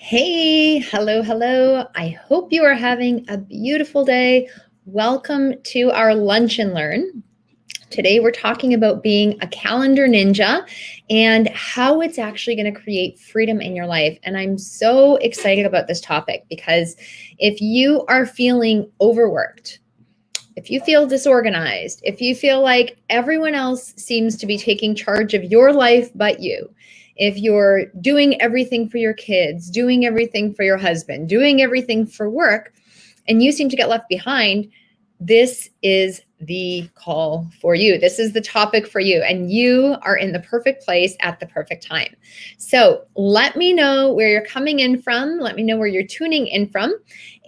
Hey, hello, hello. I hope you are having a beautiful day. Welcome to our Lunch and Learn. Today, we're talking about being a calendar ninja and how it's actually going to create freedom in your life. And I'm so excited about this topic because if you are feeling overworked, if you feel disorganized, if you feel like everyone else seems to be taking charge of your life but you, if you're doing everything for your kids, doing everything for your husband, doing everything for work, and you seem to get left behind, this is the call for you. This is the topic for you, and you are in the perfect place at the perfect time. So let me know where you're coming in from. Let me know where you're tuning in from.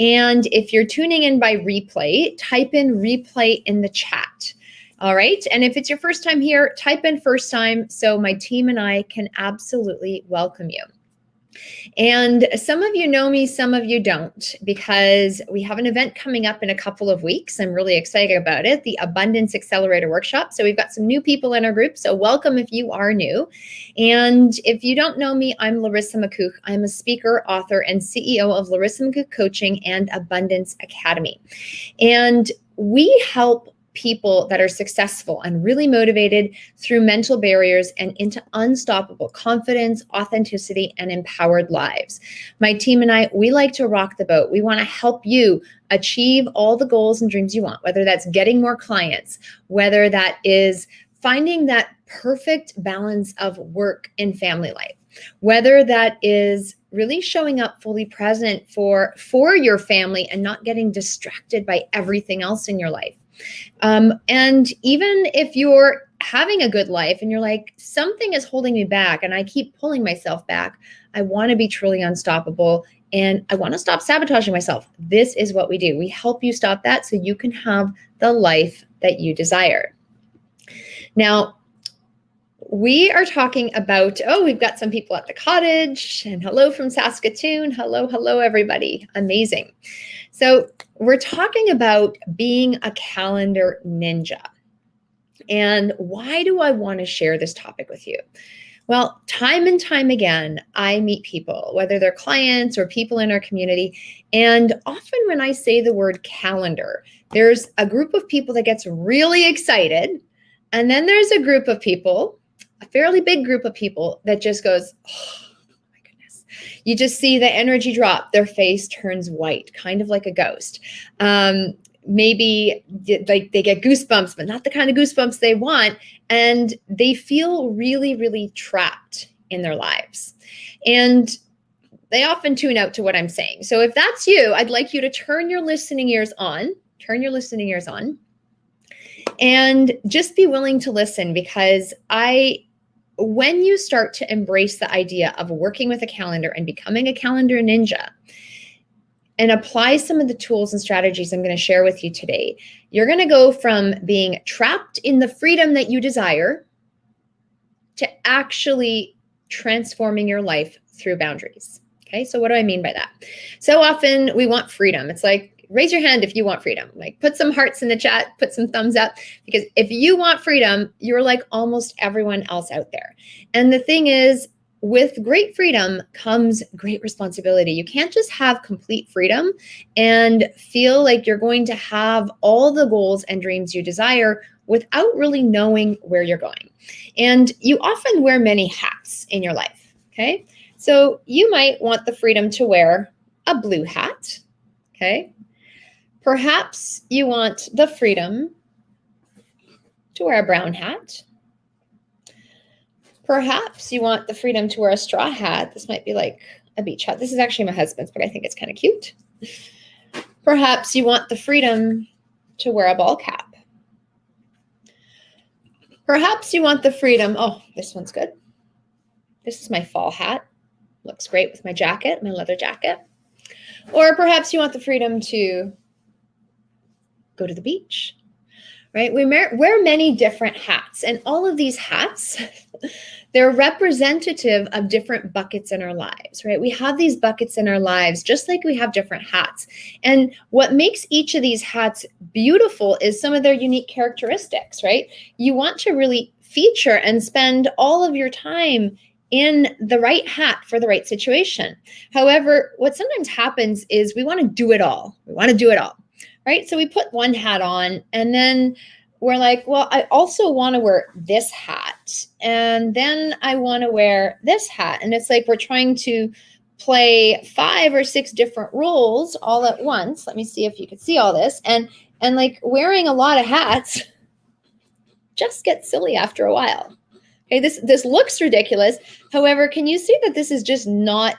And if you're tuning in by replay, type in replay in the chat. All right. And if it's your first time here, type in first time so my team and I can absolutely welcome you. And some of you know me, some of you don't, because we have an event coming up in a couple of weeks. I'm really excited about it, the Abundance Accelerator Workshop. So we've got some new people in our group. So welcome if you are new. And if you don't know me, I'm Larissa McCook. I'm a speaker, author, and CEO of Larissa McCook Coaching and Abundance Academy. And we help people that are successful and really motivated through mental barriers and into unstoppable confidence, authenticity, and empowered lives. My team and I, we like to rock the boat. We want to help you achieve all the goals and dreams you want, whether that's getting more clients, whether that is finding that perfect balance of work and family life, whether that is really showing up fully present for your family and not getting distracted by everything else in your life. And even if you're having a good life and you're like, something is holding me back and I keep pulling myself back, I want to be truly unstoppable and I want to stop sabotaging myself. This is what we do. We help you stop that so you can have the life that you desire. Now, we are talking about, we've got some people at the cottage and hello from Saskatoon. Hello, everybody. Amazing. So we're talking about being a calendar ninja. And why do I want to share this topic with you? Well, time and time again, I meet people, whether they're clients or people in our community. And often when I say the word calendar, there's a group of people that gets really excited. And then there's a group of people, a fairly big group of people that just goes, oh, my goodness. You just see the energy drop. Their face turns white, kind of like a ghost. Maybe like they get goosebumps, but not the kind of goosebumps they want. And they feel really, really trapped in their lives. And they often tune out to what I'm saying. So if that's you, I'd like you to turn your listening ears on, and just be willing to listen, because when you start to embrace the idea of working with a calendar and becoming a calendar ninja and apply some of the tools and strategies I'm going to share with you today, you're going to go from being trapped in the freedom that you desire to actually transforming your life through boundaries. Okay, so what do I mean by that? So often we want freedom. It's like, raise your hand if you want freedom. Like, put some hearts in the chat, put some thumbs up, because if you want freedom, you're like almost everyone else out there. And the thing is, with great freedom comes great responsibility. You can't just have complete freedom and feel like you're going to have all the goals and dreams you desire without really knowing where you're going. And you often wear many hats in your life, okay? So you might want the freedom to wear a blue hat, okay? Perhaps you want the freedom to wear a brown hat. Perhaps you want the freedom to wear a straw hat. This might be like a beach hat. This is actually my husband's, but I think it's kind of cute. Perhaps you want the freedom to wear a ball cap. Perhaps you want the freedom, this one's good. This is my fall hat. Looks great with my jacket, my leather jacket. Or perhaps you want the freedom to go to the beach, right? We wear many different hats, and all of these hats, they're representative of different buckets in our lives, right? We have these buckets in our lives, just like we have different hats. And what makes each of these hats beautiful is some of their unique characteristics, right? You want to really feature and spend all of your time in the right hat for the right situation. However, what sometimes happens is we want to do it all. We want to do it all, right? So we put one hat on and then we're like, well, I also want to wear this hat. And then I want to wear this hat. And it's like we're trying to play 5 or 6 different roles all at once. Let me see if you can see all this. And like wearing a lot of hats just gets silly after a while. Okay, this looks ridiculous. However, can you see that this is just not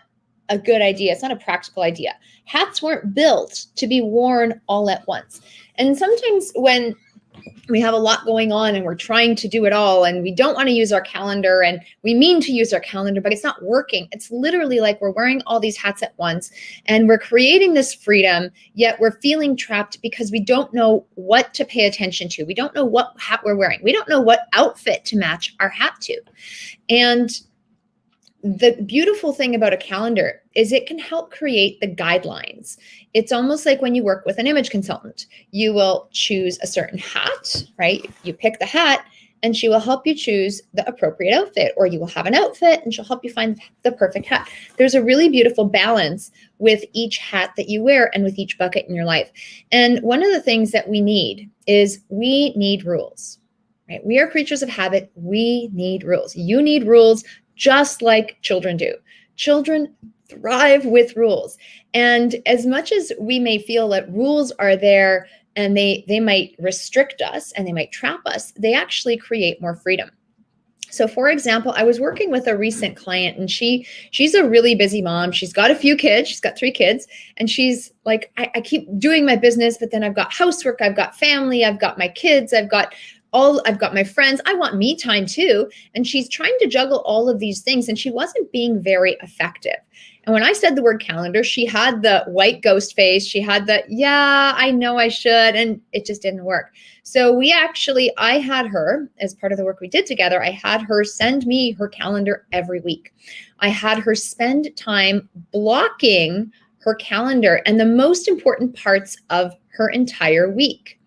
a good idea? It's not a practical idea. Hats weren't built to be worn all at once. And sometimes when we have a lot going on and we're trying to do it all and we don't want to use our calendar and we mean to use our calendar, but it's not working. It's literally like we're wearing all these hats at once and we're creating this freedom, yet we're feeling trapped because we don't know what to pay attention to. We don't know what hat we're wearing. We don't know what outfit to match our hat to. And the beautiful thing about a calendar is it can help create the guidelines. It's almost like when you work with an image consultant. You will choose a certain hat, right? You pick the hat and she will help you choose the appropriate outfit, or you will have an outfit and she'll help you find the perfect hat. There's a really beautiful balance with each hat that you wear and with each bucket in your life. And one of the things that we need is we need rules, right? We are creatures of habit. We need rules. You need rules just like children do. Children thrive with rules. And as much as we may feel that rules are there and they might restrict us and they might trap us, they actually create more freedom. So for example, I was working with a recent client and she's a really busy mom. She's got a few kids. She's got 3 kids. And she's like, I keep doing my business, but then I've got housework, I've got family, I've got my kids, I've got my friends. I want me time too. And she's trying to juggle all of these things and she wasn't being very effective. And when I said the word calendar, she had the white ghost face. She had the, yeah, I know I should. And it just didn't work. So I had her, as part of the work we did together, I had her send me her calendar every week. I had her spend time blocking her calendar and the most important parts of her entire week.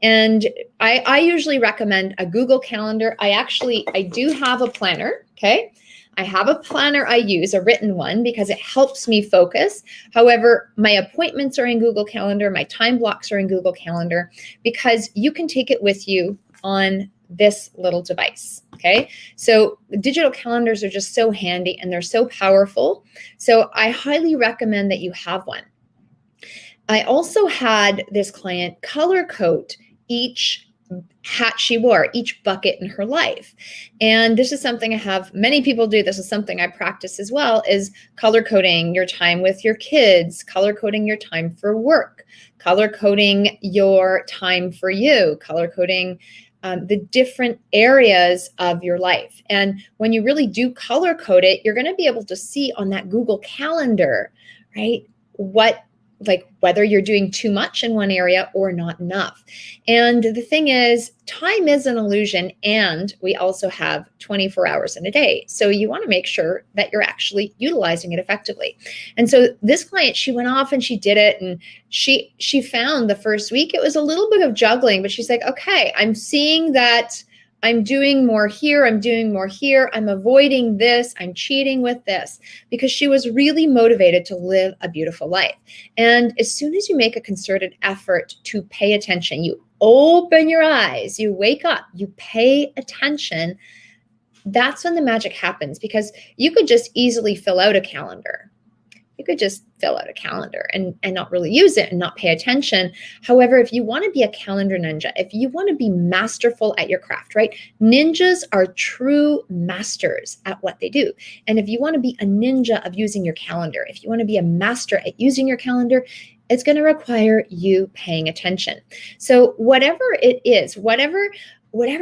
And I usually recommend a Google Calendar. I do have a planner, okay? I have a planner I use, a written one, because it helps me focus. However, my appointments are in Google Calendar. My time blocks are in Google Calendar because you can take it with you on this little device, okay? So digital calendars are just so handy and they're so powerful. So I highly recommend that you have one. I also had this client color code each hat she wore, each bucket in her life. And this is something many people do. This is something I practice as well, is color coding your time with your kids, color coding your time for work, color coding your time for you, color coding the different areas of your life. And when you really do color code it, you're going to be able to see on that Google Calendar, right, whether you're doing too much in one area or not enough. And the thing is, time is an illusion, and we also have 24 hours in a day. So you want to make sure that you're actually utilizing it effectively. And so this client, she went off and she did it, and she found the first week it was a little bit of juggling, but she's like, okay, I'm seeing that I'm doing more here, I'm avoiding this, I'm cheating with this, because she was really motivated to live a beautiful life. And as soon as you make a concerted effort to pay attention, you open your eyes, you wake up, you pay attention, that's when the magic happens, because you could just easily fill out a calendar. You could just fill out a calendar and not really use it and not pay attention. However, if you want to be a calendar ninja, if you want to be masterful at your craft, right? Ninjas are true masters at what they do. And if you want to be a ninja of using your calendar, if you want to be a master at using your calendar, it's going to require you paying attention. So whatever it is, whatever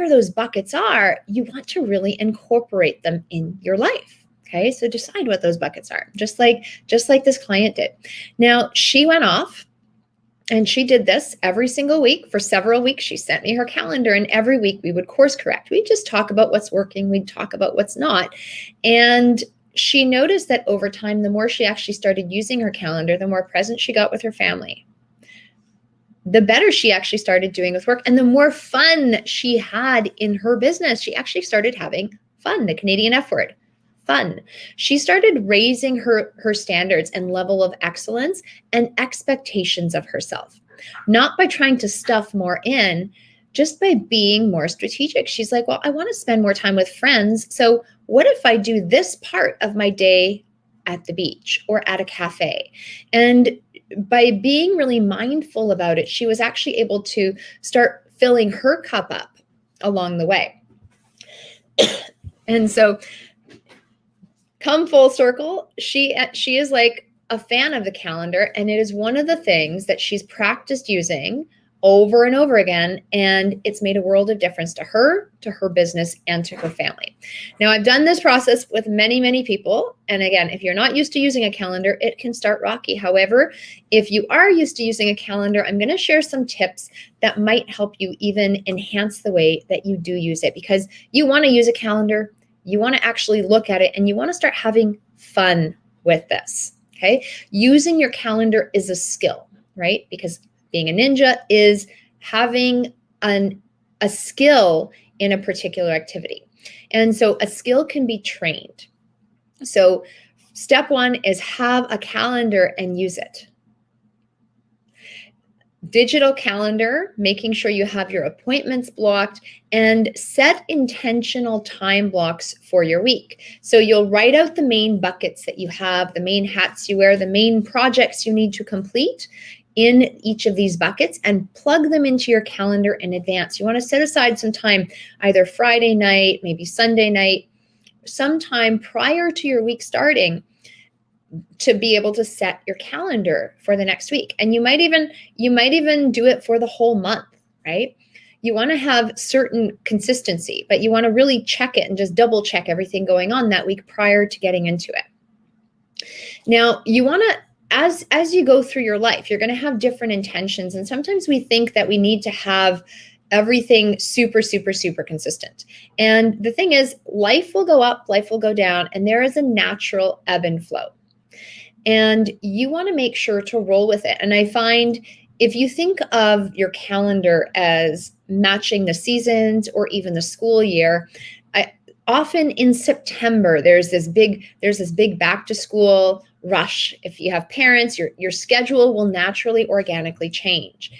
those buckets are, you want to really incorporate them in your life. Okay, so decide what those buckets are, just like this client did. Now, she went off and she did this every single week for several weeks. She sent me her calendar, and every week we would course correct. We'd just talk about what's working. We'd talk about what's not. And she noticed that over time, the more she actually started using her calendar, the more present she got with her family, the better she actually started doing with work, and the more fun she had in her business. She actually started having fun, the Canadian F word. fun. She started raising her standards and level of excellence and expectations of herself, not by trying to stuff more in, just by being more strategic. She's like, well, I want to spend more time with friends. So what if I do this part of my day at the beach or at a cafe? And by being really mindful about it, she was actually able to start filling her cup up along the way. And so come full circle, she is like a fan of the calendar, and it is one of the things that she's practiced using over and over again, and it's made a world of difference to her business, and to her family. Now, I've done this process with many people, and again, if you're not used to using a calendar, it can start rocky. However, if you are used to using a calendar, I'm going to share some tips that might help you even enhance the way that you do use it, because you want to use a calendar, you want to actually look at it, and you want to start having fun with this, okay? Using your calendar is a skill, right? Because being a ninja is having a skill in a particular activity. And so a skill can be trained. So step one is have a calendar and use it. Digital calendar, making sure you have your appointments blocked, and set intentional time blocks for your week. So you'll write out the main buckets that you have, the main hats you wear, the main projects you need to complete in each of these buckets, and plug them into your calendar in advance. You want to set aside some time, either Friday night, maybe Sunday night, sometime prior to your week starting, to be able to set your calendar for the next week. And you might even do it for the whole month, right? You want to have certain consistency, but you want to really check it and just double check everything going on that week prior to getting into it. Now, you want to, as you go through your life, you're going to have different intentions. And sometimes we think that we need to have everything super consistent. And the thing is, life will go up, life will go down, and there is a natural ebb and flow. And you want to make sure to roll with it. And I find if you think of your calendar as matching the seasons or even the school year, often in September, there's this big back to school rush. If you have parents, your schedule will naturally organically change.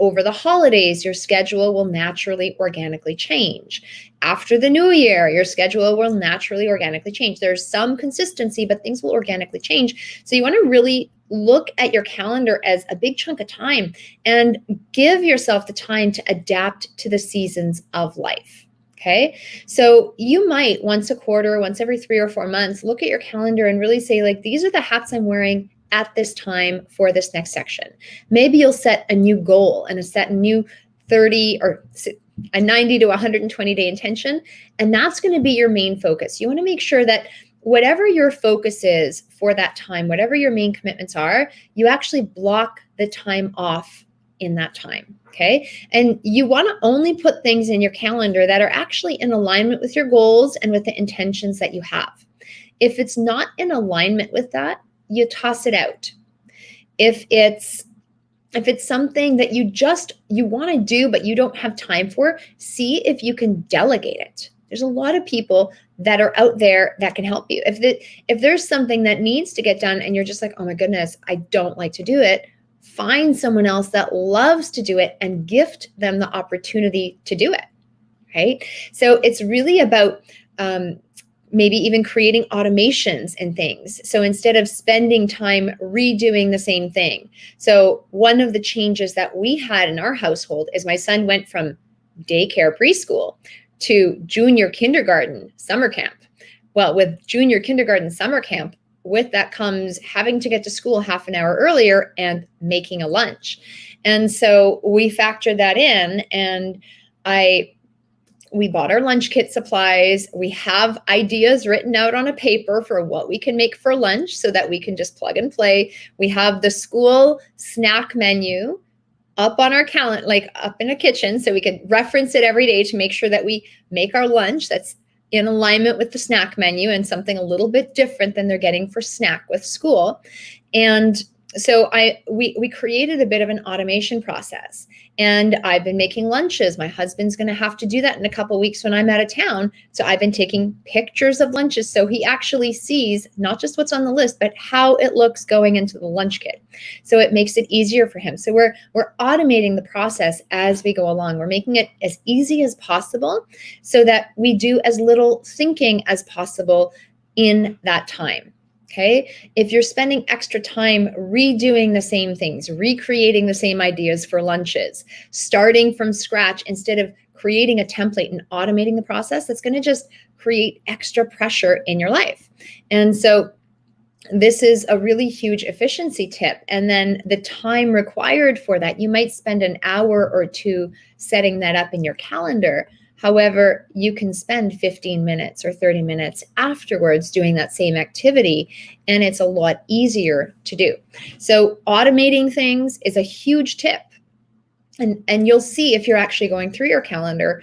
Over the holidays, your schedule will naturally organically change. After the new year, your schedule will naturally organically change. There's some consistency, but things will organically change. So you want to really look at your calendar as a big chunk of time and give yourself the time to adapt to the seasons of life. Okay, so you might once a quarter, once every 3 or 4 months, look at your calendar and really say, like, these are the hats I'm wearing at this time for this next section. Maybe you'll set a new goal and set a new 30 or a 90 to 120 day intention, and that's going to be your main focus. You want to make sure that whatever your focus is for that time, whatever your main commitments are, you actually block the time off in that time, okay? And you want to only put things in your calendar that are actually in alignment with your goals and with the intentions that you have. If it's not in alignment with that, you toss it out. If it's something that you want to do but you don't have time for, see if you can delegate it. There's a lot of people that are out there that can help you. If there's something that needs to get done and you're just like, oh my goodness, I don't like to do it, find someone else that loves to do it and gift them the opportunity to do it, right? So it's really about maybe even creating automations and things. So instead of spending time redoing the same thing. So one of the changes that we had in our household is my son went from daycare preschool to junior kindergarten summer camp. Well, with junior kindergarten summer camp, with that comes having to get to school half an hour earlier and making a lunch. And so we factored that in, and we bought our lunch kit supplies. We have ideas written out on a paper for what we can make for lunch so that we can just plug and play. We have the school snack menu up on our calendar, like up in a kitchen, so we can reference it every day to make sure that we make our lunch that's in alignment with the snack menu and something a little bit different than they're getting for snack with school. And So we created a bit of an automation process, and I've been making lunches. My husband's going to have to do that in a couple of weeks when I'm out of town. So I've been taking pictures of lunches so he actually sees not just what's on the list, but how it looks going into the lunch kit. So it makes it easier for him. So we're automating the process as we go along. We're making it as easy as possible so that we do as little thinking as possible in that time. Okay, if you're spending extra time redoing the same things, recreating the same ideas for lunches, starting from scratch instead of creating a template and automating the process, that's going to just create extra pressure in your life. And so this is a really huge efficiency tip. And then the time required for that, you might spend an hour or two setting that up in your calendar. However, you can spend 15 minutes or 30 minutes afterwards doing that same activity, and it's a lot easier to do. So automating things is a huge tip. And you'll see if you're actually going through your calendar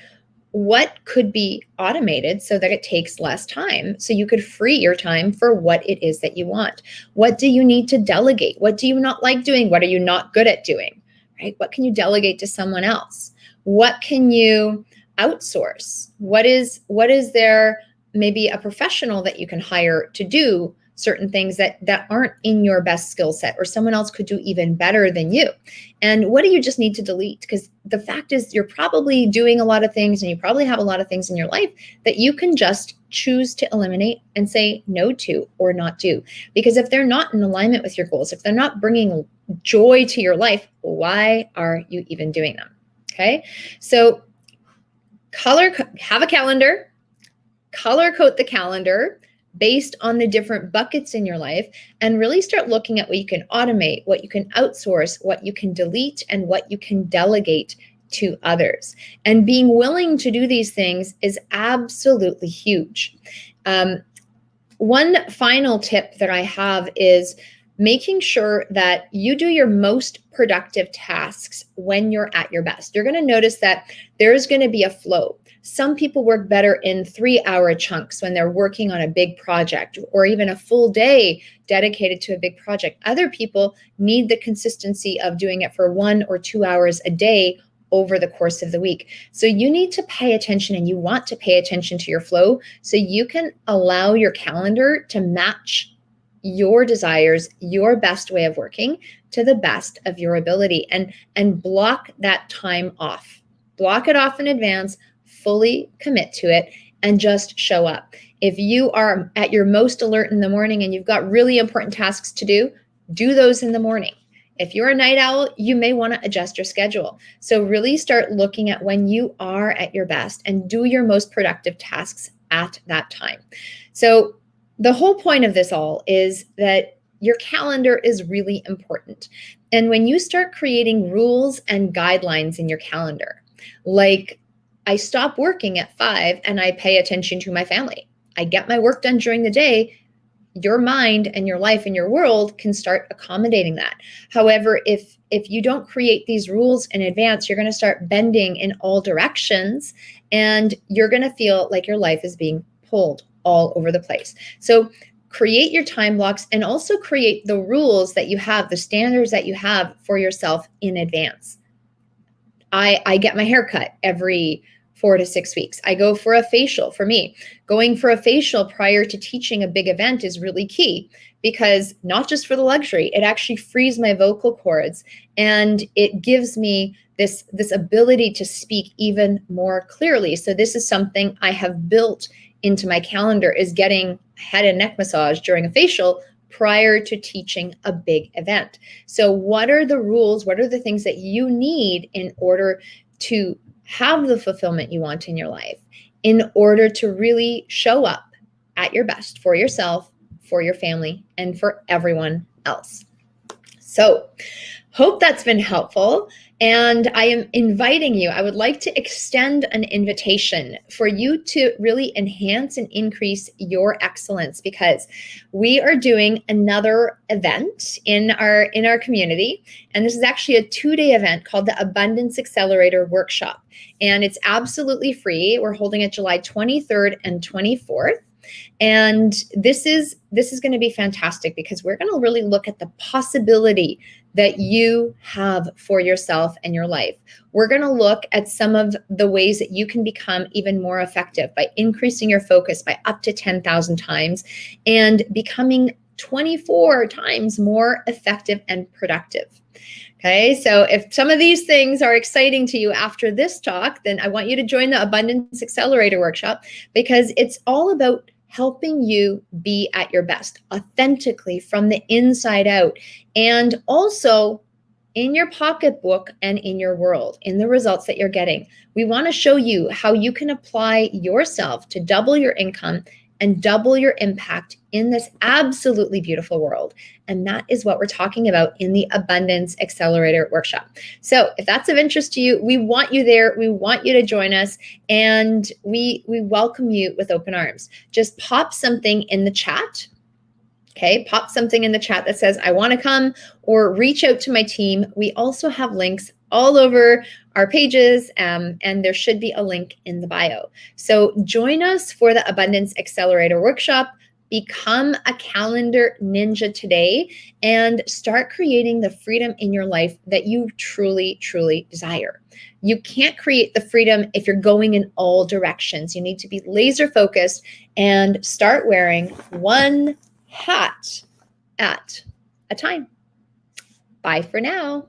what could be automated so that it takes less time, so you could free your time for what it is that you want. What do you need to delegate? What do you not like doing? What are you not good at doing? Right? What can you delegate to someone else? What can you outsource? What is there maybe a professional that you can hire to do certain things that aren't in your best skill set, or someone else could do even better than you? And what do you just need to delete? Because the fact is you're probably doing a lot of things, and you probably have a lot of things in your life that you can just choose to eliminate and say no to or not do. Because if they're not in alignment with your goals, if they're not bringing joy to your life, why are you even doing them? Okay, so have a calendar, color code the calendar based on the different buckets in your life, and really start looking at what you can automate, what you can outsource, what you can delete, and what you can delegate to others. And being willing to do these things is absolutely huge. One final tip that I have is making sure that you do your most productive tasks when you're at your best. You're going to notice that there's going to be a flow. Some people work better in 3-hour chunks when they're working on a big project, or even a full day dedicated to a big project. Other people need the consistency of doing it for 1 or 2 hours a day over the course of the week. So you need to pay attention, and you want to pay attention to your flow so you can allow your calendar to match your desires, your best way of working to the best of your ability, and block that time off. Block it off in advance, fully commit to it, and just show up. If you are at your most alert in the morning and you've got really important tasks to do those in the morning. If you're a night owl, you may want to adjust your schedule. So really start looking at when you are at your best and do your most productive tasks at that time. So the whole point of this all is that your calendar is really important. And when you start creating rules and guidelines in your calendar, like I stop working at 5 and I pay attention to my family, I get my work done during the day, your mind and your life and your world can start accommodating that. However, if you don't create these rules in advance, you're going to start bending in all directions, and you're going to feel like your life is being pulled all over the place. So create your time blocks, and also create the rules that you have, the standards that you have for yourself in advance. I get my hair cut every 4 to 6 weeks. I go for a facial. For me, going for a facial prior to teaching a big event is really key, because not just for the luxury, it actually frees my vocal cords, and it gives me this ability to speak even more clearly. So this is something I have built into my calendar, is getting head and neck massage during a facial prior to teaching a big event. So what are the rules? What are the things that you need in order to have the fulfillment you want in your life, in order to really show up at your best for yourself, for your family, and for everyone else? So hope that's been helpful. And I am inviting you, I would like to extend an invitation for you to really enhance and increase your excellence, because we are doing another event in our community. And this is actually a 2-day event called the Abundance Accelerator Workshop. And it's absolutely free. We're holding it July 23rd and 24th. And this is going to be fantastic because we're going to really look at the possibility that you have for yourself and your life. We're going to look at some of the ways that you can become even more effective by increasing your focus by up to 10,000 times and becoming 24 times more effective and productive. Okay, so if some of these things are exciting to you after this talk, then I want you to join the Abundance Accelerator workshop, because it's all about helping you be at your best authentically from the inside out, and also in your pocketbook and in your world, in the results that you're getting. We want to show you how you can apply yourself to double your income and double your impact in this absolutely beautiful world. And that is what we're talking about in the Abundance Accelerator workshop. So if that's of interest to you, we want you there. We want you to join us, and we welcome you with open arms. Just pop something in the chat. Okay, pop something in the chat that says, I want to come, or reach out to my team. We also have links all over our pages, and there should be a link in the bio. So join us for the Abundance Accelerator workshop. Become a calendar ninja today and start creating the freedom in your life that you truly, truly desire. You can't create the freedom if you're going in all directions. You need to be laser focused and start wearing one hat at a time. Bye for now.